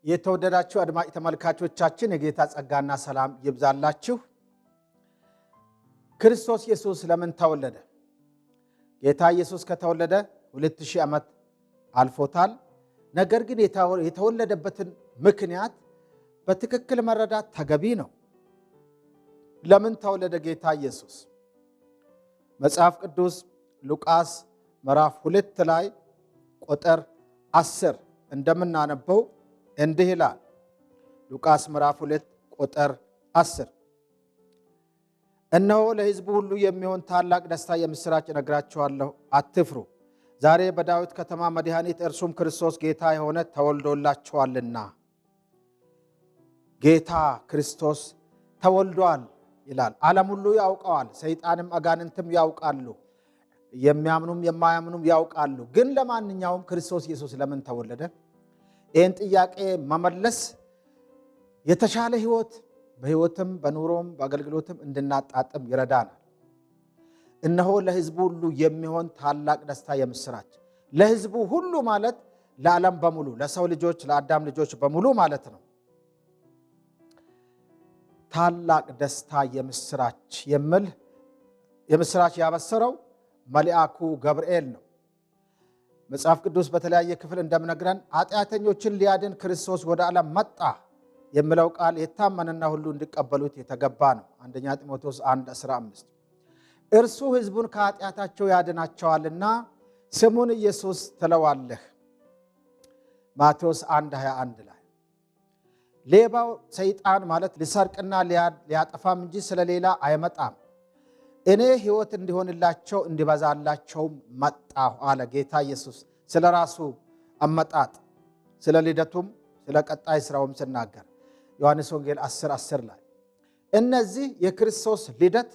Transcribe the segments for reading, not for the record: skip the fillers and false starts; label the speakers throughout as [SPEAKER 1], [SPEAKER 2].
[SPEAKER 1] የተወደዳችሁ አድማጭ ተመልካቾቻችን የጌታ ጸጋና ሰላም ይብዛላችሁ። ክርስቶስ ኢየሱስ ለምን ተወለደ? ጌታ ኢየሱስ ከተወለደ 2000 ዓመት አልፎታል። ነገር ግን የተወለደበትን ምክንያት በትክክል መረዳት ተገቢ ነው። ለምን ተወለደ ጌታ ኢየሱስ? መጽሐፍ ቅዱስ ሉቃስ ምዕራፍ 2 ላይ ቁጥር 10 እንደምናነበው እንዲህ ይላል። ሉቃስ ምዕራፍ 2 ቁጥር 10 እነሆ ለሕዝቡ ሁሉ የሚሆን ታላቅ ደስታ የምስራች እነግራችኋለሁ፣ አትፍሩ። ዛሬ በዳዊት ከተማ መድኃኒት እርሱም ክርስቶስ ጌታ የሆነ ተወልዶላችኋልና። ጌታ ክርስቶስ ተወልዷል ይላል። ዓለም ሁሉ ያውቀዋል። ሰይጣንም አጋንንትም ያውቃሉ። የሚያምኑም የማያምኑም ያውቃሉ። ግን ለማንኛውም ክርስቶስ ኢየሱስ ለምን ተወለደ? ይህን ጥያቄ መመለስ የተሻለ ሕይወት በሕይወትም በኑሮም በአገልግሎትም እንድናጣጥም ይረዳናል። እነሆ ለሕዝቡ ሁሉ የሚሆን ታላቅ ደስታ የምስራች። ለሕዝቡ ሁሉ ማለት ለዓለም በሙሉ ለሰው ልጆች ለአዳም ልጆች በሙሉ ማለት ነው። ታላቅ ደስታ የምስራች የሚል የምስራች ያበሰረው መልአኩ ገብርኤል ነው። መጽሐፍ ቅዱስ በተለያየ ክፍል እንደምነግረን ኃጢአተኞችን ሊያድን ክርስቶስ ወደ ዓለም መጣ የሚለው ቃል የታመነና ሁሉ እንዲቀበሉት የተገባ ነው። አንደኛ ጢሞቴዎስ 1:15 እርሱ ሕዝቡን ከኃጢአታቸው ያድናቸዋልና ስሙን ኢየሱስ ትለዋለህ። ማቴዎስ 1:21 ላይ ሌባው ሰይጣን ማለት ሊሰርቅና ሊያጠፋም እንጂ ስለሌላ አይመጣም፣ እኔ ሕይወት እንዲሆንላቸው እንዲበዛላቸውም መጣሁ አለ ጌታ ኢየሱስ ስለ ራሱ አመጣጥ፣ ስለ ልደቱም ስለ ቀጣይ ስራውም ሲናገር ዮሐንስ ወንጌል 10:10 ላይ እነዚህ የክርስቶስ ልደት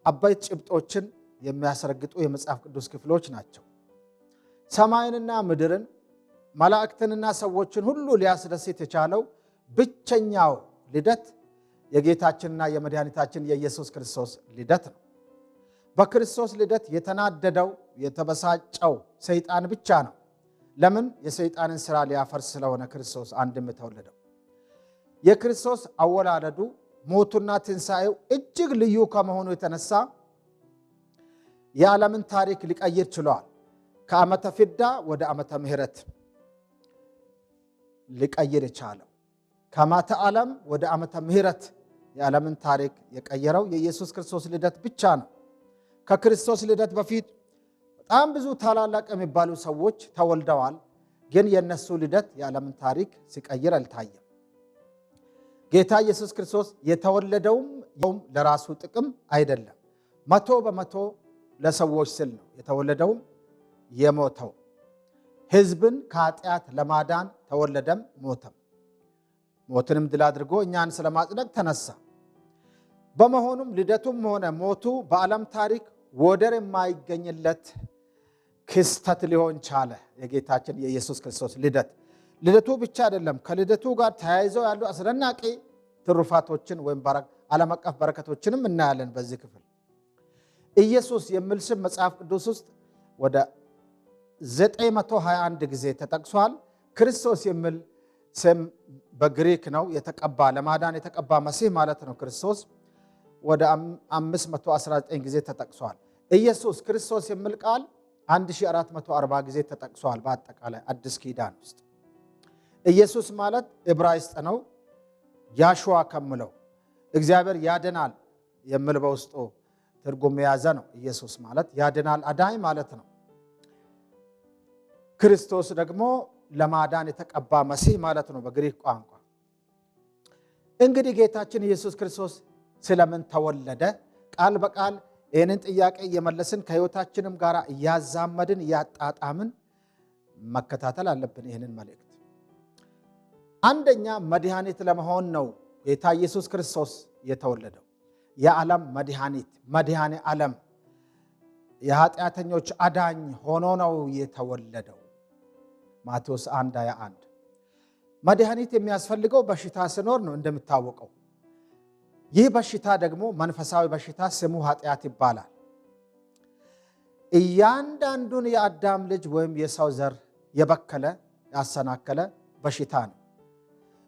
[SPEAKER 1] አበይት ጭብጦችን የሚያስረግጡ የመጽሐፍ ቅዱስ ክፍሎች ናቸው። ሰማይንና ምድርን መላእክትንና ሰዎችን ሁሉ ሊያስደስት የቻለው ብቸኛው ልደት የጌታችንና የመድኃኒታችን የኢየሱስ ክርስቶስ ልደት ነው። በክርስቶስ ልደት የተናደደው የተበሳጨው ሰይጣን ብቻ ነው። ለምን? የሰይጣንን ሥራ ሊያፈርስ ስለሆነ ክርስቶስ አንድም የተወለደው። የክርስቶስ አወላለዱ ሞቱና ትንሣኤው እጅግ ልዩ ከመሆኑ የተነሳ የዓለምን ታሪክ ሊቀይር ችሏል። ከዓመተ ፍዳ ወደ ዓመተ ምሕረት ሊቀይር የቻለው ከዓመተ ዓለም ወደ ዓመተ ምሕረት የዓለምን ታሪክ የቀየረው የኢየሱስ ክርስቶስ ልደት ብቻ ነው። ከክርስቶስ ልደት በፊት በጣም ብዙ ታላላቅ የሚባሉ ሰዎች ተወልደዋል። ግን የነሱ ልደት የዓለምን ታሪክ ሲቀይር አልታየም። ጌታ ኢየሱስ ክርስቶስ የተወለደውም ለራሱ ጥቅም አይደለም። 100% ለሰዎች ስል ነው የተወለደውም የሞተው። ሕዝብን ከኃጢአት ለማዳን ተወለደም ሞተም። ሞትንም ድል አድርጎ እኛን ስለማጽደቅ ተነሳ። በመሆኑም ልደቱም ሆነ ሞቱ በዓለም ታሪክ ወደር የማይገኝለት ክስተት ሊሆን ቻለ። የጌታችን የኢየሱስ ክርስቶስ ልደቱ ብቻ አይደለም፣ ከልደቱ ጋር ተያይዘው ያሉ አስደናቂ ትሩፋቶችን ወይም ዓለም አቀፍ በረከቶችንም እናያለን። በዚህ ክፍል ኢየሱስ የሚል ስም መጽሐፍ ቅዱስ ውስጥ ወደ 921 ጊዜ ተጠቅሷል። ክርስቶስ የሚል ስም በግሪክ ነው የተቀባ፣ ለማዳን የተቀባ መሲህ ማለት ነው። ክርስቶስ ወደ 519 ጊዜ ተጠቅሷል። ኢየሱስ ክርስቶስ የሚል ቃል 1440 ጊዜ ተጠቅሷል። በአጠቃላይ አዲስ ኪዳን ውስጥ ኢየሱስ ማለት ዕብራይስጥ ነው። ያሹዋ ከምለው እግዚአብሔር ያድናል የሚል በውስጡ ትርጉም የያዘ ነው። ኢየሱስ ማለት ያድናል፣ አዳኝ ማለት ነው። ክርስቶስ ደግሞ ለማዳን የተቀባ መሲህ ማለት ነው በግሪክ ቋንቋ። እንግዲህ ጌታችን ኢየሱስ ክርስቶስ ስለምን ተወለደ? ቃል በቃል ይህንን ጥያቄ እየመለስን ከሕይወታችንም ጋር እያዛመድን እያጣጣምን መከታተል አለብን። ይህንን መልእክት አንደኛ መድኃኒት ለመሆን ነው ጌታ ኢየሱስ ክርስቶስ የተወለደው። የዓለም መድኃኒት፣ መድኃኔ ዓለም፣ የኃጢአተኞች አዳኝ ሆኖ ነው የተወለደው። ማቴዎስ 1:21 መድኃኒት የሚያስፈልገው በሽታ ሲኖር ነው እንደሚታወቀው። ይህ በሽታ ደግሞ መንፈሳዊ በሽታ ስሙ ኃጢአት ይባላል። እያንዳንዱን የአዳም ልጅ ወይም የሰው ዘር የበከለ ያሰናከለ በሽታ ነው።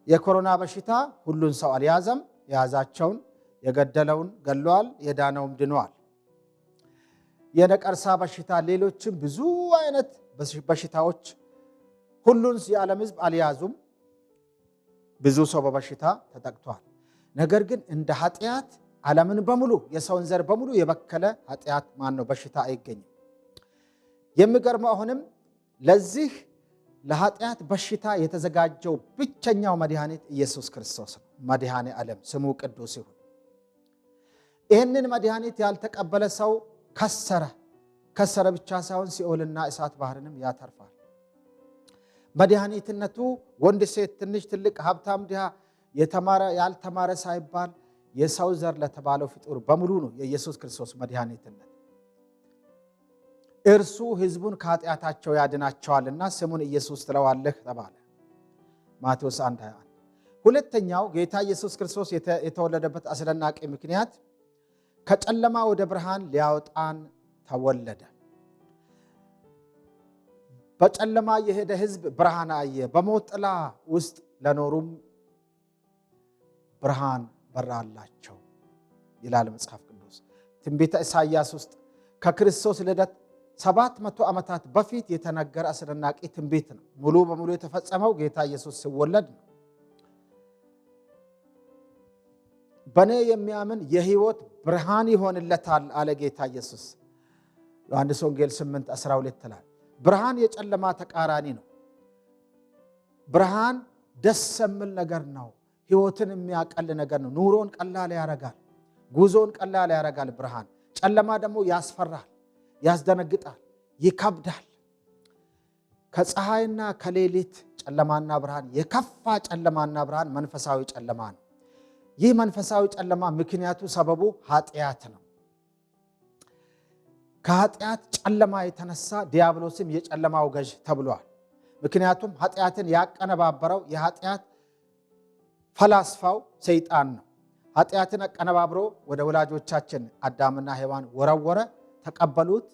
[SPEAKER 1] የኮሮና በሽታ ሁሉን ሰው አልያዘም። የያዛቸውን የገደለውን ገሏል፣ የዳነውም ድኗል። የነቀርሳ በሽታ፣ ሌሎችም ብዙ አይነት በሽታዎች ሁሉን የዓለም ሕዝብ አልያዙም። ብዙ ሰው በበሽታ ተጠቅቷል። ነገር ግን እንደ ኃጢአት ዓለምን በሙሉ የሰውን ዘር በሙሉ የበከለ ኃጢአት በሽታ አይገኝም። የሚገርመው አሁንም ለዚህ ለኃጢአት በሽታ የተዘጋጀው ብቸኛው መድኃኒት ኢየሱስ ክርስቶስ ነው። መድኃኔ ዓለም ስሙ ቅዱስ ይሁን። ይህንን መድኃኒት ያልተቀበለ ሰው ከሰረ ብቻ ሳይሆን ሲኦልና እሳት ባህርንም ያተርፋል። መድኃኒትነቱ ወንድ፣ ሴት፣ ትንሽ፣ ትልቅ፣ ሀብታም፣ ድሃ፣ የተማረ ያልተማረ ሳይባል የሰው ዘር ለተባለው ፍጡር በሙሉ ነው የኢየሱስ ክርስቶስ መድኃኒትነት። እርሱ ሕዝቡን ከኃጢአታቸው ያድናቸዋልና ስሙን ኢየሱስ ትለዋለህ ተባለ። ማቴዎስ 1:21። ሁለተኛው ጌታ ኢየሱስ ክርስቶስ የተወለደበት አስደናቂ ምክንያት ከጨለማ ወደ ብርሃን ሊያወጣን ተወለደ። በጨለማ የሄደ ሕዝብ ብርሃን አየ፣ በሞት ጥላ ውስጥ ለኖሩም ብርሃን በራላቸው ይላል መጽሐፍ ቅዱስ። ትንቢተ ኢሳይያስ ውስጥ ከክርስቶስ ልደት 700 ዓመታት በፊት የተነገረ አስደናቂ ትንቢት ነው። ሙሉ በሙሉ የተፈጸመው ጌታ ኢየሱስ ሲወለድ ነው። በእኔ የሚያምን የሕይወት ብርሃን ይሆንለታል አለ ጌታ ኢየሱስ። ዮሐንስ ወንጌል 8:12 ላይ ብርሃን የጨለማ ተቃራኒ ነው። ብርሃን ደስ የሚል ነገር ነው። ሕይወትን የሚያቀል ነገር ነው። ኑሮን ቀላል ያረጋል። ጉዞን ቀላል ያረጋል ብርሃን። ጨለማ ደግሞ ያስፈራል፣ ያስደነግጣል፣ ይከብዳል። ከፀሐይና ከሌሊት ጨለማና ብርሃን የከፋ ጨለማና ብርሃን መንፈሳዊ ጨለማ ነው። ይህ መንፈሳዊ ጨለማ ምክንያቱ ሰበቡ ኃጢአት ነው። ከኃጢአት ጨለማ የተነሳ ዲያብሎስም የጨለማው ገዥ ተብሏል። ምክንያቱም ኃጢአትን ያቀነባበረው የኃጢአት ፈላስፋው ሰይጣን ነው። ኃጢአትን አቀነባብሮ ወደ ወላጆቻችን አዳምና ሔዋን ወረወረ፣ ተቀበሉት፣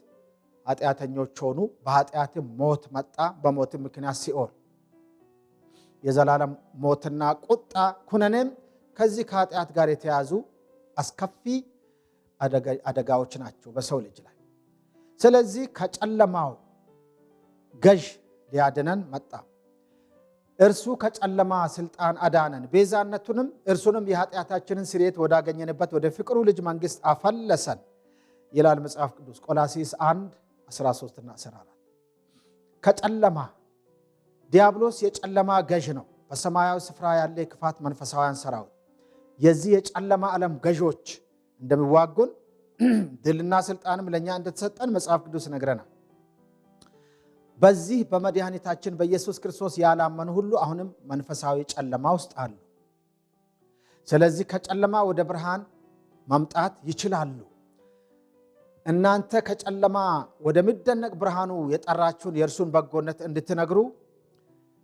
[SPEAKER 1] ኃጢአተኞች ሆኑ። በኃጢአትም ሞት መጣ፣ በሞትም ምክንያት ሲኦል፣ የዘላለም ሞትና ቁጣ ኩነኔም ከዚህ ከኃጢአት ጋር የተያዙ አስከፊ አደጋዎች ናቸው በሰው ልጅ ላይ። ስለዚህ ከጨለማው ገዥ ሊያድነን መጣ። እርሱ ከጨለማ ስልጣን አዳነን፣ ቤዛነቱንም እርሱንም የኃጢአታችንን ስርየት ወዳገኘንበት ወደ ፍቅሩ ልጅ መንግሥት አፈለሰን ይላል መጽሐፍ ቅዱስ ቆላስይስ 1:13 እና 14። ከጨለማ ዲያብሎስ የጨለማ ገዥ ነው። በሰማያዊ ስፍራ ያለ የክፋት መንፈሳውያን ሰራዊት የዚህ የጨለማ ዓለም ገዦች እንደሚዋጉን ድልና ስልጣንም ለእኛ እንደተሰጠን መጽሐፍ ቅዱስ ነግረናል። በዚህ በመድኃኒታችን በኢየሱስ ክርስቶስ ያላመኑ ሁሉ አሁንም መንፈሳዊ ጨለማ ውስጥ አሉ። ስለዚህ ከጨለማ ወደ ብርሃን መምጣት ይችላሉ። እናንተ ከጨለማ ወደሚደነቅ ብርሃኑ የጠራችሁን የእርሱን በጎነት እንድትነግሩ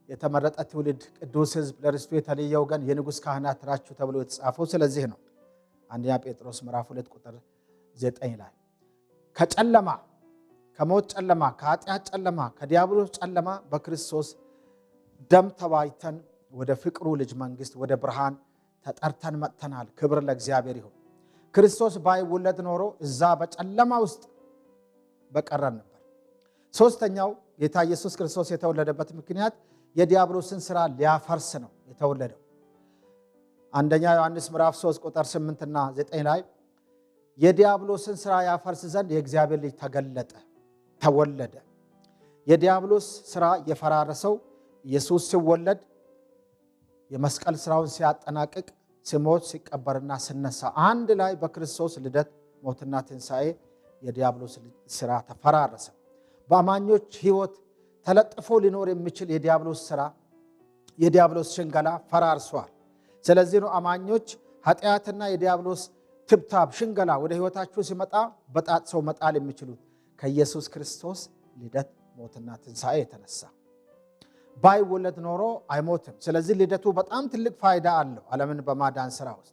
[SPEAKER 1] የተመረጠ ትውልድ፣ ቅዱስ ሕዝብ፣ ለርስቱ የተለየ ወገን፣ የንጉሥ ካህናት ናችሁ ተብሎ የተጻፈው ስለዚህ ነው። አንደኛ ጴጥሮስ ምዕራፍ 2:9 ላይ ከጨለማ ከሞት ጨለማ፣ ከኃጢአት ጨለማ፣ ከዲያብሎስ ጨለማ በክርስቶስ ደም ተዋጅተን ወደ ፍቅሩ ልጅ መንግሥት ወደ ብርሃን ተጠርተን መጥተናል። ክብር ለእግዚአብሔር ይሁን። ክርስቶስ ባይወለድ ኖሮ እዛ በጨለማ ውስጥ በቀረን ነበር። ሶስተኛው ጌታ ኢየሱስ ክርስቶስ የተወለደበት ምክንያት የዲያብሎስን ሥራ ሊያፈርስ ነው የተወለደው። አንደኛ ዮሐንስ ምዕራፍ 3:8 እና 9 ላይ የዲያብሎስን ሥራ ያፈርስ ዘንድ የእግዚአብሔር ልጅ ተወለደ። የዲያብሎስ ሥራ የፈራረሰው ኢየሱስ ሲወለድ የመስቀል ሥራውን ሲያጠናቅቅ ሲሞት ሲቀበርና ሲነሳ አንድ ላይ በክርስቶስ ልደት ሞትና ትንሣኤ የዲያብሎስ ሥራ ተፈራረሰ። በአማኞች ሕይወት ተለጥፎ ሊኖር የሚችል የዲያብሎስ ሥራ የዲያብሎስ ሽንገላ ፈራርሷል። ስለዚህ ነው አማኞች ኃጢአትና የዲያብሎስ ትብታብ ሽንገላ ወደ ሕይወታችሁ ሲመጣ በጣጥሰው መጣል የሚችሉት ከኢየሱስ ክርስቶስ ልደት ሞትና ትንሣኤ የተነሳ። ባይወለድ ኖሮ አይሞትም። ስለዚህ ልደቱ በጣም ትልቅ ፋይዳ አለው ዓለምን በማዳን ሥራ ውስጥ።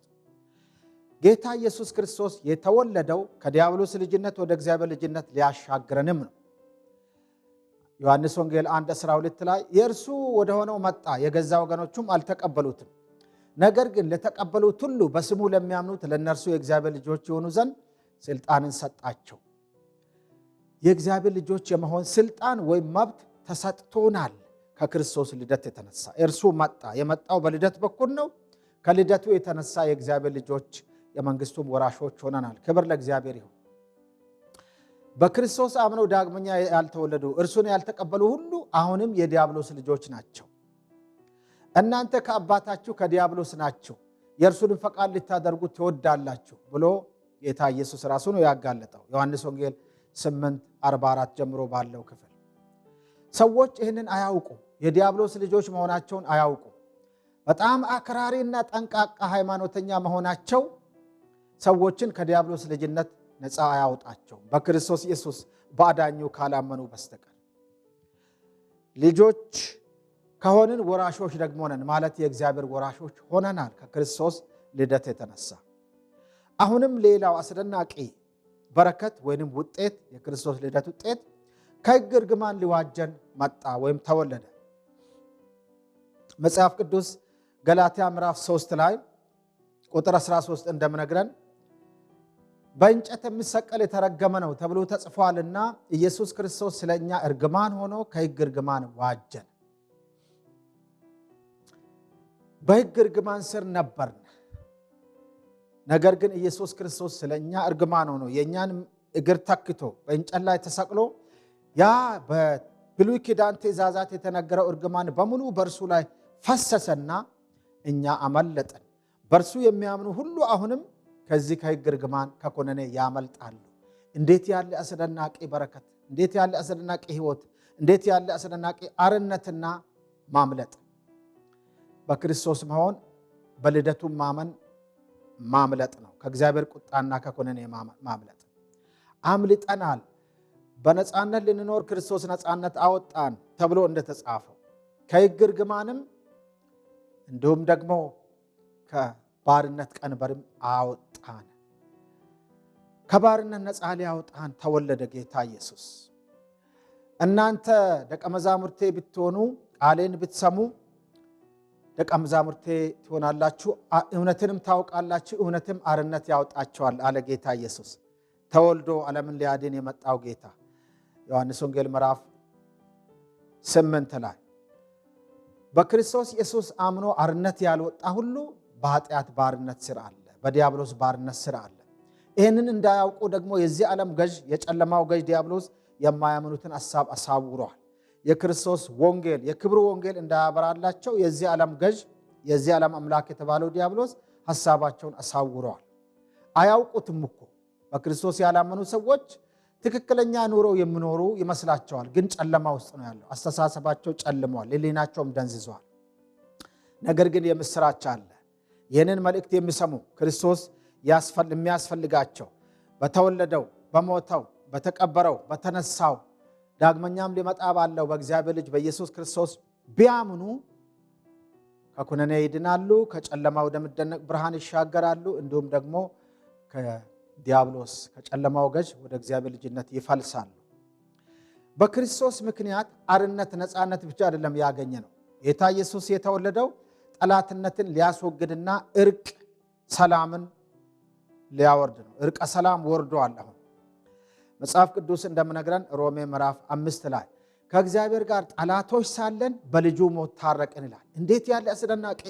[SPEAKER 1] ጌታ ኢየሱስ ክርስቶስ የተወለደው ከዲያብሎስ ልጅነት ወደ እግዚአብሔር ልጅነት ሊያሻግረንም ነው። ዮሐንስ ወንጌል 1:12 ላይ የእርሱ ወደ ሆነው መጣ፣ የገዛ ወገኖቹም አልተቀበሉትም። ነገር ግን ለተቀበሉት ሁሉ በስሙ ለሚያምኑት ለእነርሱ የእግዚአብሔር ልጆች የሆኑ ዘንድ ስልጣንን ሰጣቸው። የእግዚአብሔር ልጆች የመሆን ስልጣን ወይም መብት ተሰጥቶናል ከክርስቶስ ልደት የተነሳ። እርሱ መጣ። የመጣው በልደት በኩል ነው። ከልደቱ የተነሳ የእግዚአብሔር ልጆች የመንግስቱም ወራሾች ሆነናል። ክብር ለእግዚአብሔር ይሁን። በክርስቶስ አምነው ዳግመኛ ያልተወለዱ እርሱን ያልተቀበሉ ሁሉ አሁንም የዲያብሎስ ልጆች ናቸው። እናንተ ከአባታችሁ ከዲያብሎስ ናችሁ፣ የእርሱን ፈቃድ ልታደርጉ ትወዳላችሁ ብሎ ጌታ ኢየሱስ ራሱ ነው ያጋለጠው። ዮሐንስ ወንጌል 8:44 ጀምሮ ባለው ክፍል ሰዎች ይህንን አያውቁ፣ የዲያብሎስ ልጆች መሆናቸውን አያውቁ። በጣም አክራሪና ጠንቃቃ ሃይማኖተኛ መሆናቸው ሰዎችን ከዲያብሎስ ልጅነት ነፃ አያወጣቸው በክርስቶስ ኢየሱስ በአዳኙ ካላመኑ በስተቀር። ልጆች ከሆንን ወራሾች ደግሞ ነን ማለት የእግዚአብሔር ወራሾች ሆነናል ከክርስቶስ ልደት የተነሳ። አሁንም ሌላው አስደናቂ በረከት ወይንም ውጤት የክርስቶስ ልደት ውጤት ከሕግ እርግማን ሊዋጀን መጣ ወይም ተወለደ። መጽሐፍ ቅዱስ ገላትያ ምዕራፍ 3 ላይ ቁጥር 13 እንደምነግረን በእንጨት የሚሰቀል የተረገመ ነው ተብሎ ተጽፏልና ኢየሱስ ክርስቶስ ስለኛ እርግማን ሆኖ ከሕግ እርግማን ዋጀን። በሕግ እርግማን ስር ነበርን። ነገር ግን ኢየሱስ ክርስቶስ ስለኛ እርግማን ሆኖ የኛን እግር ተክቶ በእንጨት ላይ ተሰቅሎ ያ በብሉይ ኪዳን ትእዛዛት የተነገረው እርግማን በሙሉ በእርሱ ላይ ፈሰሰና እኛ አመለጠን። በእርሱ የሚያምኑ ሁሉ አሁንም ከዚህ ከሕግ እርግማን ከኮነኔ ያመልጣሉ። እንዴት ያለ አስደናቂ በረከት! እንዴት ያለ አስደናቂ ሕይወት! እንዴት ያለ አስደናቂ አርነትና ማምለጥ! በክርስቶስ መሆን በልደቱ ማመን ማምለጥ ነው። ከእግዚአብሔር ቁጣና ከኮነኔ ማምለጥ። አምልጠናል። በነፃነት ልንኖር ክርስቶስ ነፃነት አወጣን ተብሎ እንደተጻፈው ከሕግ እርግማንም እንዲሁም ደግሞ ከባርነት ቀንበርም አወጣን። ከባርነት ነፃ ሊያወጣን ተወለደ ጌታ ኢየሱስ። እናንተ ደቀ መዛሙርቴ ብትሆኑ ቃሌን ብትሰሙ ደቀ መዛሙርቴ ትሆናላችሁ፣ እውነትንም ታውቃላችሁ፣ እውነትም አርነት ያወጣችኋል አለ ጌታ ኢየሱስ። ተወልዶ ዓለምን ሊያድን የመጣው ጌታ ዮሐንስ ወንጌል ምዕራፍ 8 ላይ በክርስቶስ ኢየሱስ አምኖ አርነት ያልወጣ ሁሉ በኃጢአት ባርነት ስር አለ፣ በዲያብሎስ ባርነት ስር አለ። ይህንን እንዳያውቁ ደግሞ የዚህ ዓለም ገዥ የጨለማው ገዥ ዲያብሎስ የማያምኑትን ሐሳብ አሳውሯል። የክርስቶስ ወንጌል የክብሩ ወንጌል እንዳያበራላቸው የዚህ ዓለም ገዥ የዚህ ዓለም አምላክ የተባለው ዲያብሎስ ሐሳባቸውን አሳውረዋል። አያውቁትም እኮ በክርስቶስ ያላመኑ ሰዎች ትክክለኛ ኑሮ የሚኖሩ ይመስላቸዋል፣ ግን ጨለማ ውስጥ ነው ያለው። አስተሳሰባቸው ጨልሟል፣ ሕሊናቸውም ደንዝዟል። ነገር ግን የምስራች አለ። ይህንን መልእክት የሚሰሙ ክርስቶስ የሚያስፈልጋቸው በተወለደው በሞተው በተቀበረው በተነሳው ዳግመኛም ሊመጣ ባለው በእግዚአብሔር ልጅ በኢየሱስ ክርስቶስ ቢያምኑ ከኩነኔ ይድናሉ፣ ከጨለማ ወደሚደነቅ ብርሃን ይሻገራሉ። እንዲሁም ደግሞ ከዲያብሎስ ከጨለማው ገዥ ወደ እግዚአብሔር ልጅነት ይፈልሳሉ። በክርስቶስ ምክንያት አርነት ነፃነት ብቻ አይደለም ያገኘ ነው። ጌታ ኢየሱስ የተወለደው ጠላትነትን ሊያስወግድና እርቅ ሰላምን ሊያወርድ ነው። እርቀ ሰላም ወርዷል። አሁን መጽሐፍ ቅዱስ እንደምነግረን ሮሜ ምዕራፍ 5 ላይ ከእግዚአብሔር ጋር ጠላቶች ሳለን በልጁ ሞት ታረቅን ይላል። እንዴት ያለ አስደናቂ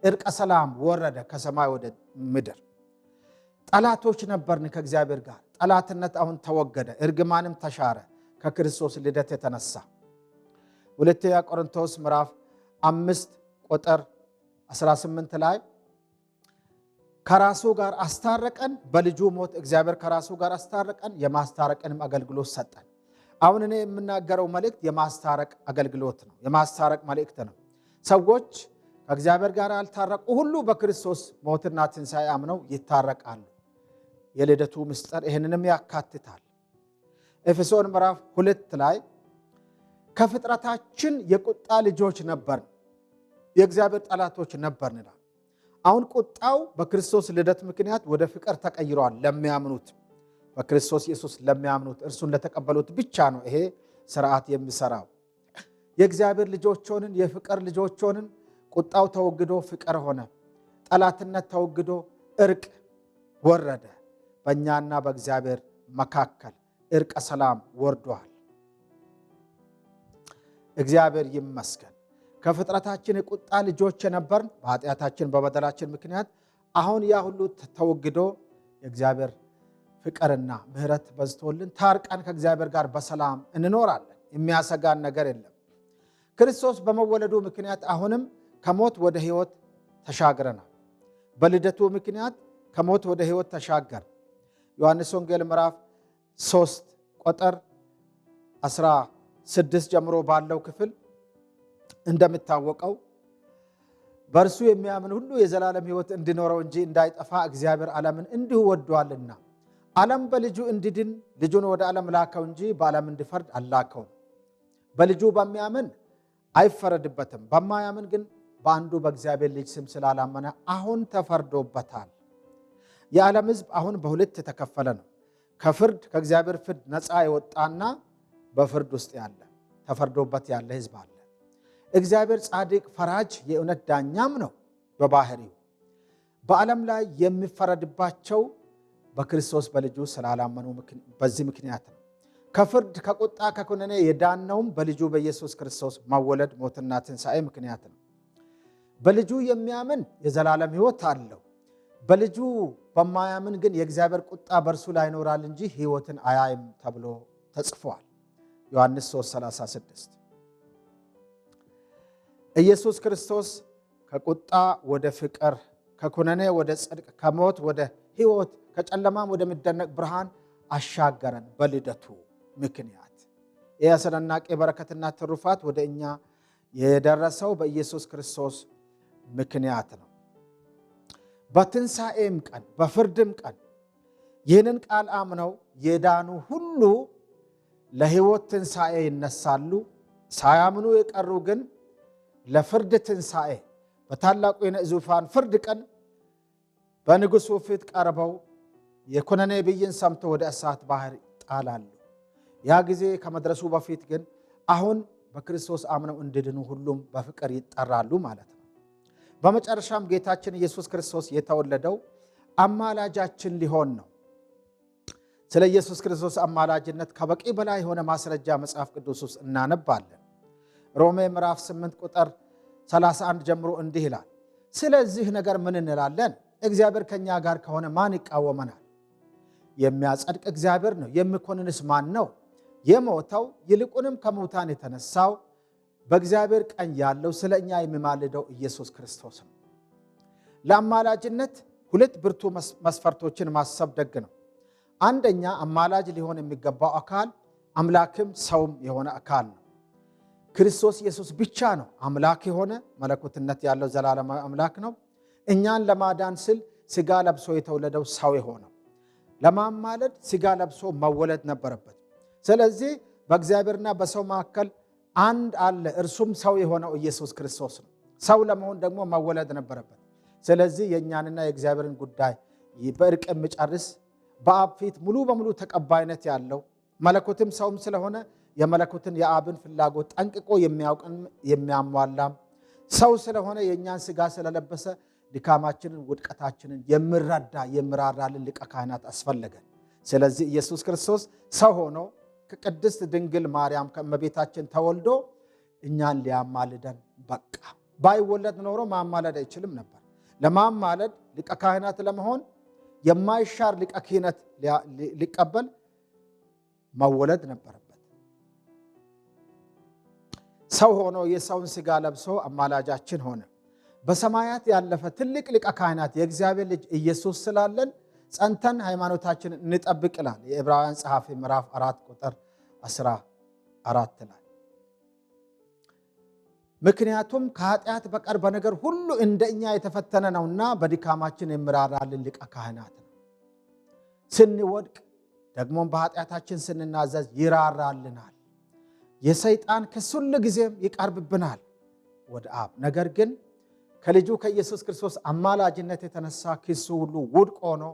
[SPEAKER 1] እርቀ ሰላም ወረደ ከሰማይ ወደ ምድር። ጠላቶች ነበርን ከእግዚአብሔር ጋር። ጠላትነት አሁን ተወገደ፣ እርግማንም ተሻረ ከክርስቶስ ልደት የተነሳ። ሁለተኛ ቆሮንቶስ ምዕራፍ 5 ቁጥር 18 ላይ ከራሱ ጋር አስታረቀን፣ በልጁ ሞት እግዚአብሔር ከራሱ ጋር አስታረቀን፣ የማስታረቅንም አገልግሎት ሰጠን። አሁን እኔ የምናገረው መልእክት የማስታረቅ አገልግሎት ነው፣ የማስታረቅ መልእክት ነው። ሰዎች ከእግዚአብሔር ጋር ያልታረቁ ሁሉ በክርስቶስ ሞትና ትንሣኤ አምነው ይታረቃሉ። የልደቱ ምስጢር ይህንንም ያካትታል። ኤፌሶን ምዕራፍ 2 ላይ ከፍጥረታችን የቁጣ ልጆች ነበርን፣ የእግዚአብሔር ጠላቶች ነበርን ይላል። አሁን ቁጣው በክርስቶስ ልደት ምክንያት ወደ ፍቅር ተቀይሯል። ለሚያምኑት በክርስቶስ ኢየሱስ ለሚያምኑት እርሱን ለተቀበሉት ብቻ ነው ይሄ ስርዓት የሚሰራው። የእግዚአብሔር ልጆች ሆንን፣ የፍቅር ልጆች ሆንን። ቁጣው ተወግዶ ፍቅር ሆነ። ጠላትነት ተወግዶ እርቅ ወረደ። በእኛና በእግዚአብሔር መካከል እርቀ ሰላም ወርዷል። እግዚአብሔር ይመስገን። ከፍጥረታችን የቁጣ ልጆች የነበርን በኃጢአታችን በበደላችን ምክንያት አሁን ያ ሁሉ ተወግዶ የእግዚአብሔር ፍቅርና ምሕረት በዝቶልን ታርቀን ከእግዚአብሔር ጋር በሰላም እንኖራለን። የሚያሰጋን ነገር የለም። ክርስቶስ በመወለዱ ምክንያት አሁንም ከሞት ወደ ሕይወት ተሻግረናል። በልደቱ ምክንያት ከሞት ወደ ሕይወት ተሻገር። ዮሐንስ ወንጌል ምዕራፍ 3 ቁጥር 16 ጀምሮ ባለው ክፍል እንደሚታወቀው በእርሱ የሚያምን ሁሉ የዘላለም ሕይወት እንዲኖረው እንጂ እንዳይጠፋ እግዚአብሔር ዓለምን እንዲሁ ወዷልና ዓለም በልጁ እንዲድን ልጁን ወደ ዓለም ላከው እንጂ በዓለም እንዲፈርድ አላከውም። በልጁ በሚያምን አይፈረድበትም። በማያምን ግን በአንዱ በእግዚአብሔር ልጅ ስም ስላላመነ አሁን ተፈርዶበታል። የዓለም ሕዝብ አሁን በሁለት የተከፈለ ነው። ከፍርድ ከእግዚአብሔር ፍርድ ነፃ የወጣና በፍርድ ውስጥ ያለ ተፈርዶበት ያለ ሕዝብ አለ። እግዚአብሔር ጻድቅ ፈራጅ የእውነት ዳኛም ነው በባህሪው። በዓለም ላይ የሚፈረድባቸው በክርስቶስ በልጁ ስላላመኑ በዚህ ምክንያት ነው። ከፍርድ ከቁጣ ከኩነኔ የዳነውም በልጁ በኢየሱስ ክርስቶስ መወለድ ሞትና ትንሣኤ ምክንያት ነው። በልጁ የሚያምን የዘላለም ሕይወት አለው። በልጁ በማያምን ግን የእግዚአብሔር ቁጣ በእርሱ ላይ ይኖራል እንጂ ሕይወትን አያይም ተብሎ ተጽፏል። ዮሐንስ 3:36 ኢየሱስ ክርስቶስ ከቁጣ ወደ ፍቅር፣ ከኩነኔ ወደ ጽድቅ፣ ከሞት ወደ ሕይወት፣ ከጨለማም ወደሚደነቅ ብርሃን አሻገረን በልደቱ ምክንያት። ይህ አስደናቂ በረከትና ትሩፋት ወደ እኛ የደረሰው በኢየሱስ ክርስቶስ ምክንያት ነው። በትንሣኤም ቀን በፍርድም ቀን ይህንን ቃል አምነው የዳኑ ሁሉ ለሕይወት ትንሣኤ ይነሳሉ። ሳያምኑ የቀሩ ግን ለፍርድ ትንሣኤ በታላቁ የዙፋን ፍርድ ቀን በንጉሡ ፊት ቀርበው የኩነኔ ብይን ሰምቶ ወደ እሳት ባህር ይጣላሉ። ያ ጊዜ ከመድረሱ በፊት ግን አሁን በክርስቶስ አምነው እንዲድኑ ሁሉም በፍቅር ይጠራሉ ማለት ነው። በመጨረሻም ጌታችን ኢየሱስ ክርስቶስ የተወለደው አማላጃችን ሊሆን ነው። ስለ ኢየሱስ ክርስቶስ አማላጅነት ከበቂ በላይ የሆነ ማስረጃ መጽሐፍ ቅዱስ ውስጥ እናነባለን። ሮሜ ምዕራፍ 8 ቁጥር 31 ጀምሮ እንዲህ ይላል፣ ስለዚህ ነገር ምን እንላለን? እግዚአብሔር ከኛ ጋር ከሆነ ማን ይቃወመናል? የሚያጸድቅ እግዚአብሔር ነው። የሚኮንንስ ማን ነው? የሞተው ይልቁንም ከሙታን የተነሳው በእግዚአብሔር ቀኝ ያለው ስለ እኛ የሚማልደው ኢየሱስ ክርስቶስ ነው። ለአማላጅነት ሁለት ብርቱ መስፈርቶችን ማሰብ ደግ ነው። አንደኛ፣ አማላጅ ሊሆን የሚገባው አካል አምላክም ሰውም የሆነ አካል ነው። ክርስቶስ ኢየሱስ ብቻ ነው አምላክ የሆነ መለኮትነት ያለው ዘላለማዊ አምላክ ነው። እኛን ለማዳን ስል ሥጋ ለብሶ የተወለደው ሰው የሆነው ለማማለድ ሥጋ ለብሶ መወለድ ነበረበት። ስለዚህ በእግዚአብሔርና በሰው መካከል አንድ አለ፣ እርሱም ሰው የሆነው ኢየሱስ ክርስቶስ ነው። ሰው ለመሆን ደግሞ መወለድ ነበረበት። ስለዚህ የእኛንና የእግዚአብሔርን ጉዳይ በእርቅ የሚጨርስ በአብ ፊት ሙሉ በሙሉ ተቀባይነት ያለው መለኮትም ሰውም ስለሆነ የመለኮትን የአብን ፍላጎት ጠንቅቆ የሚያውቅን የሚያሟላም ሰው ስለሆነ የእኛን ሥጋ ስለለበሰ ድካማችንን ውድቀታችንን የሚረዳ የሚራራልን ሊቀ ካህናት አስፈለገን። ስለዚህ ኢየሱስ ክርስቶስ ሰው ሆኖ ከቅድስት ድንግል ማርያም ከእመቤታችን ተወልዶ እኛን ሊያማልደን በቃ። ባይወለድ ኖሮ ማማለድ አይችልም ነበር። ለማማለድ ሊቀ ካህናት ለመሆን የማይሻር ሊቀ ክህነት ሊቀበል መወለድ ነበረበት። ሰው ሆኖ የሰውን ሥጋ ለብሶ አማላጃችን ሆነ። በሰማያት ያለፈ ትልቅ ሊቀ ካህናት የእግዚአብሔር ልጅ ኢየሱስ ስላለን ጸንተን ሃይማኖታችንን እንጠብቅ ይላል የዕብራውያን ጸሐፊ ምዕራፍ 4 ቁጥር 14 ላይ። ምክንያቱም ከኃጢአት በቀር በነገር ሁሉ እንደኛ የተፈተነ ነውና በድካማችን የሚራራልን ሊቀ ካህናት ነው። ስንወድቅ ደግሞም በኃጢአታችን ስንናዘዝ ይራራልናል። የሰይጣን ክስ ሁሉ ጊዜም ይቀርብብናል ወደ አብ። ነገር ግን ከልጁ ከኢየሱስ ክርስቶስ አማላጅነት የተነሳ ክሱ ሁሉ ውድቅ ሆኖ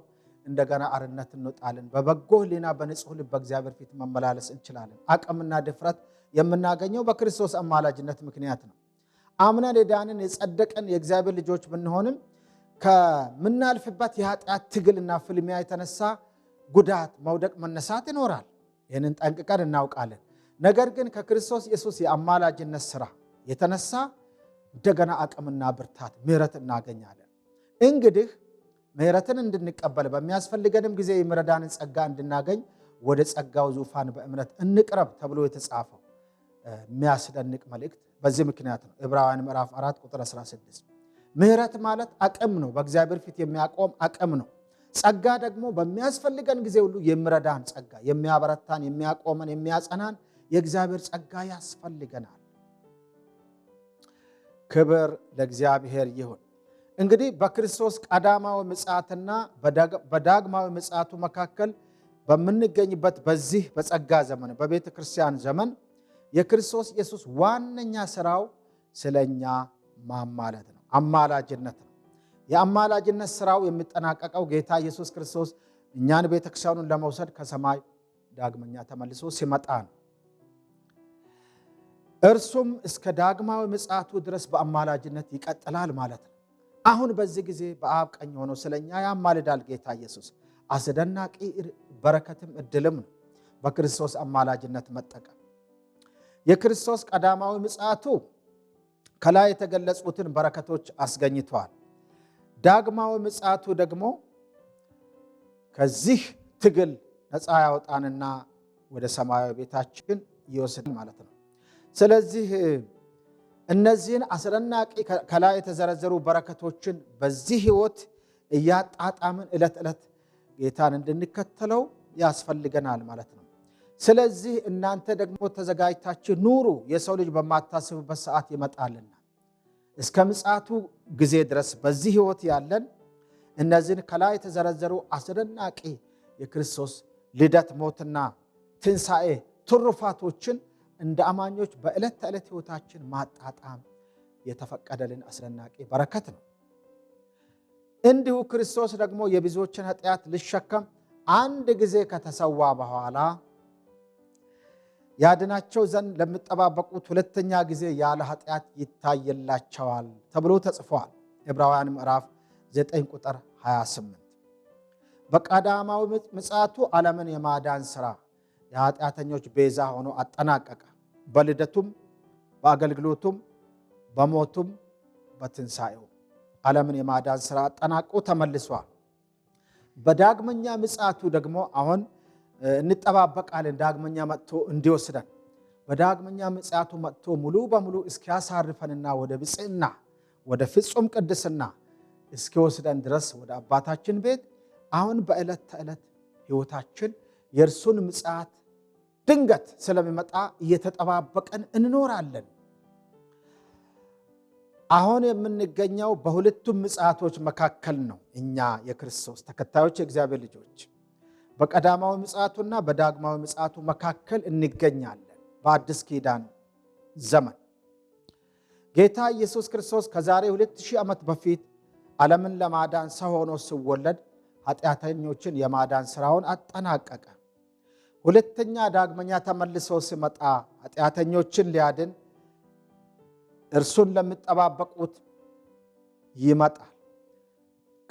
[SPEAKER 1] እንደገና አርነት እንወጣለን። በበጎ ሕሊና በንጹህ ልብ በእግዚአብሔር ፊት መመላለስ እንችላለን። አቅምና ድፍረት የምናገኘው በክርስቶስ አማላጅነት ምክንያት ነው። አምነን የዳንን የጸደቀን የእግዚአብሔር ልጆች ብንሆንም ከምናልፍበት የኃጢአት ትግልና ፍልሚያ የተነሳ ጉዳት፣ መውደቅ፣ መነሳት ይኖራል። ይህንን ጠንቅቀን እናውቃለን። ነገር ግን ከክርስቶስ ኢየሱስ የአማላጅነት ሥራ የተነሳ እንደገና አቅምና ብርታት፣ ምሕረት እናገኛለን። እንግዲህ ምሕረትን እንድንቀበል በሚያስፈልገንም ጊዜ የሚረዳንን ጸጋ እንድናገኝ ወደ ጸጋው ዙፋን በእምነት እንቅረብ ተብሎ የተጻፈው የሚያስደንቅ መልእክት በዚህ ምክንያት ነው። ዕብራውያን ምዕራፍ 4 ቁጥር 16 ምሕረት ማለት አቅም ነው። በእግዚአብሔር ፊት የሚያቆም አቅም ነው። ጸጋ ደግሞ በሚያስፈልገን ጊዜ ሁሉ የሚረዳን ጸጋ፣ የሚያበረታን፣ የሚያቆመን፣ የሚያጸናን የእግዚአብሔር ጸጋ ያስፈልገናል። ክብር ለእግዚአብሔር ይሁን። እንግዲህ በክርስቶስ ቀዳማዊ ምጽአትና በዳግማዊ ምጽአቱ መካከል በምንገኝበት በዚህ በጸጋ ዘመን በቤተ ክርስቲያን ዘመን የክርስቶስ ኢየሱስ ዋነኛ ሥራው ስለኛ ማማለድ ነው፣ አማላጅነት ነው። የአማላጅነት ሥራው የሚጠናቀቀው ጌታ ኢየሱስ ክርስቶስ እኛን ቤተ ክርስቲያኑን ለመውሰድ ከሰማይ ዳግመኛ ተመልሶ ሲመጣ ነው። እርሱም እስከ ዳግማዊ ምጽአቱ ድረስ በአማላጅነት ይቀጥላል ማለት ነው። አሁን በዚህ ጊዜ በአብ ቀኝ ሆኖ ስለኛ ያማልዳል ጌታ ኢየሱስ። አስደናቂ በረከትም እድልም ነው በክርስቶስ አማላጅነት መጠቀም። የክርስቶስ ቀዳማዊ ምጽአቱ ከላይ የተገለጹትን በረከቶች አስገኝተዋል። ዳግማዊ ምጽአቱ ደግሞ ከዚህ ትግል ነፃ ያወጣንና ወደ ሰማያዊ ቤታችን ይወስድ ማለት ነው። ስለዚህ እነዚህን አስደናቂ ከላይ የተዘረዘሩ በረከቶችን በዚህ ሕይወት እያጣጣምን ዕለት ዕለት ጌታን እንድንከተለው ያስፈልገናል ማለት ነው። ስለዚህ እናንተ ደግሞ ተዘጋጅታችሁ ኑሩ፣ የሰው ልጅ በማታስቡበት ሰዓት ይመጣልና። እስከ ምጽአቱ ጊዜ ድረስ በዚህ ሕይወት ያለን እነዚህን ከላይ የተዘረዘሩ አስደናቂ የክርስቶስ ልደት፣ ሞትና ትንሣኤ ትሩፋቶችን እንደ አማኞች በዕለት ተዕለት ሕይወታችን ማጣጣም የተፈቀደልን አስደናቂ በረከት ነው። እንዲሁ ክርስቶስ ደግሞ የብዙዎችን ኃጢአት ሊሸከም አንድ ጊዜ ከተሰዋ በኋላ ያድናቸው ዘንድ ለሚጠባበቁት ሁለተኛ ጊዜ ያለ ኃጢአት ይታየላቸዋል ተብሎ ተጽፏል። ዕብራውያን ምዕራፍ 9 ቁጥር 28 በቀዳማዊ ምጽአቱ ዓለምን የማዳን ሥራ የኃጢአተኞች ቤዛ ሆኖ አጠናቀቀ። በልደቱም፣ በአገልግሎቱም፣ በሞቱም፣ በትንሣኤው ዓለምን የማዳን ሥራ አጠናቆ ተመልሷል። በዳግመኛ ምጽአቱ ደግሞ አሁን እንጠባበቃለን ዳግመኛ መጥቶ እንዲወስደን። በዳግመኛ ምጽአቱ መጥቶ ሙሉ በሙሉ እስኪያሳርፈንና ወደ ብፅዕና ወደ ፍጹም ቅድስና እስኪወስደን ድረስ ወደ አባታችን ቤት አሁን በዕለት ተዕለት ሕይወታችን የእርሱን ምጽአት ድንገት ስለሚመጣ እየተጠባበቀን እንኖራለን። አሁን የምንገኘው በሁለቱም ምጽአቶች መካከል ነው። እኛ የክርስቶስ ተከታዮች የእግዚአብሔር ልጆች በቀዳማዊ ምጽአቱና በዳግማዊ ምጽአቱ መካከል እንገኛለን። በአዲስ ኪዳን ዘመን ጌታ ኢየሱስ ክርስቶስ ከዛሬ 2000 ዓመት በፊት ዓለምን ለማዳን ሰው ሆኖ ሲወለድ ኃጢአተኞችን የማዳን ሥራውን አጠናቀቀ። ሁለተኛ ዳግመኛ ተመልሶ ሲመጣ ኃጢአተኞችን ሊያድን እርሱን ለሚጠባበቁት ይመጣል።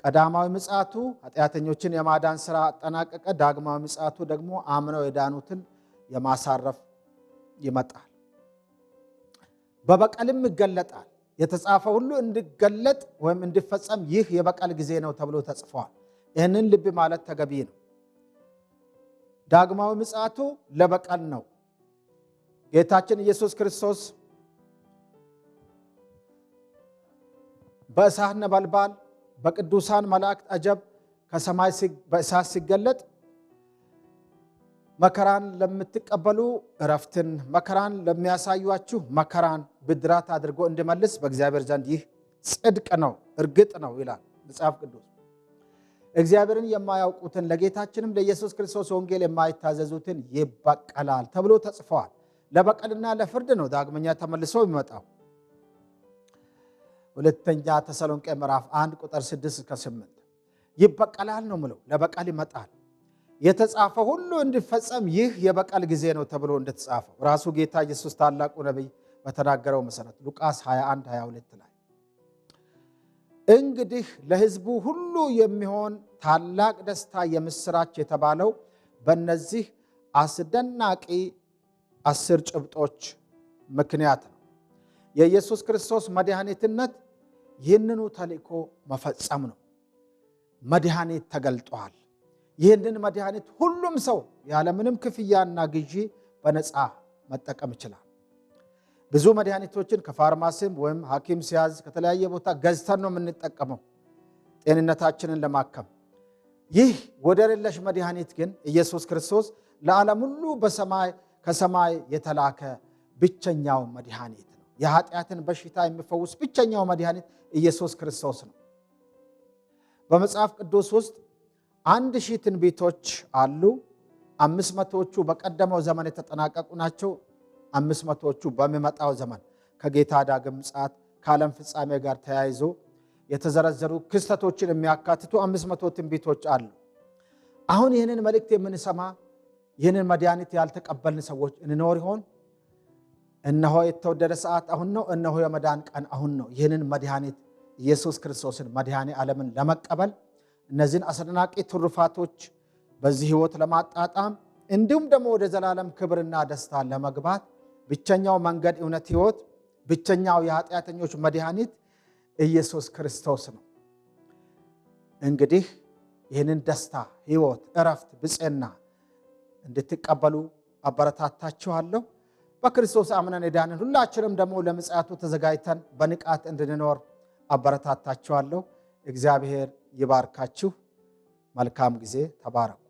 [SPEAKER 1] ቀዳማዊ ምጽአቱ ኃጢአተኞችን የማዳን ሥራ አጠናቀቀ። ዳግማዊ ምጽአቱ ደግሞ አምነው የዳኑትን የማሳረፍ ይመጣል። በበቀልም ይገለጣል። የተጻፈ ሁሉ እንዲገለጥ ወይም እንዲፈጸም ይህ የበቀል ጊዜ ነው ተብሎ ተጽፏል። ይህንን ልብ ማለት ተገቢ ነው። ዳግማዊ ምጽአቱ ለበቀል ነው። ጌታችን ኢየሱስ ክርስቶስ በእሳት ነበልባል በቅዱሳን መላእክት አጀብ ከሰማይ በእሳት ሲገለጥ መከራን ለምትቀበሉ እረፍትን፣ መከራን ለሚያሳዩአችሁ መከራን ብድራት አድርጎ እንዲመልስ በእግዚአብሔር ዘንድ ይህ ጽድቅ ነው፣ እርግጥ ነው ይላል መጽሐፍ ቅዱስ። እግዚአብሔርን የማያውቁትን ለጌታችንም ለኢየሱስ ክርስቶስ ወንጌል የማይታዘዙትን ይበቀላል ተብሎ ተጽፏል። ለበቀልና ለፍርድ ነው ዳግመኛ ተመልሶ የሚመጣው። ሁለተኛ ተሰሎንቄ ምዕራፍ 1 ቁጥር 6-8 ይበቀላል ነው ምለው። ለበቀል ይመጣል። የተጻፈ ሁሉ እንዲፈጸም ይህ የበቀል ጊዜ ነው ተብሎ እንደተጻፈው ራሱ ጌታ ኢየሱስ ታላቁ ነቢይ በተናገረው መሰረት ሉቃስ 21:22 ላይ እንግዲህ ለሕዝቡ ሁሉ የሚሆን ታላቅ ደስታ የምስራች የተባለው በእነዚህ አስደናቂ 10 ጭብጦች ምክንያት ነው። የኢየሱስ ክርስቶስ መድኃኒትነት ይህንኑ ተልእኮ መፈጸም ነው። መድኃኒት ተገልጧል። ይህንን መድኃኒት ሁሉም ሰው ያለምንም ክፍያና ግዢ በነፃ መጠቀም ይችላል። ብዙ መድኃኒቶችን ከፋርማሲም ወይም ሐኪም ሲያዝ ከተለያየ ቦታ ገዝተን ነው የምንጠቀመው ጤንነታችንን ለማከም። ይህ ወደር የለሽ መድኃኒት ግን ኢየሱስ ክርስቶስ ለዓለም ሁሉ ከሰማይ የተላከ ብቸኛው መድኃኒት ነው። የኃጢአትን በሽታ የሚፈውስ ብቸኛው መድኃኒት ኢየሱስ ክርስቶስ ነው። በመጽሐፍ ቅዱስ ውስጥ 1000 ትንቢቶች አሉ። 500ዎቹ በቀደመው ዘመን የተጠናቀቁ ናቸው። 500ዎቹ በሚመጣው ዘመን ከጌታ ዳግም ምጽአት ከዓለም ፍጻሜ ጋር ተያይዞ የተዘረዘሩ ክስተቶችን የሚያካትቱ 500 ትንቢቶች አሉ። አሁን ይህንን መልእክት የምንሰማ ይህንን መድኃኒት ያልተቀበልን ሰዎች እንኖር ይሆን? እነሆ የተወደደ ሰዓት አሁን ነው። እነሆ የመዳን ቀን አሁን ነው። ይህንን መድኃኒት ኢየሱስ ክርስቶስን መድኃኔ ዓለምን ለመቀበል እነዚህን አስደናቂ ትሩፋቶች በዚህ ሕይወት ለማጣጣም እንዲሁም ደግሞ ወደ ዘላለም ክብርና ደስታ ለመግባት ብቸኛው መንገድ፣ እውነት፣ ሕይወት፣ ብቸኛው የኃጢአተኞች መድኃኒት ኢየሱስ ክርስቶስ ነው። እንግዲህ ይህንን ደስታ፣ ሕይወት፣ እረፍት፣ ብፅዕና እንድትቀበሉ አበረታታችኋለሁ። በክርስቶስ አምነን የዳንን ሁላችንም ደግሞ ለምጽአቱ ተዘጋጅተን በንቃት እንድንኖር አበረታታችኋለሁ። እግዚአብሔር ይባርካችሁ። መልካም ጊዜ። ተባረኩ።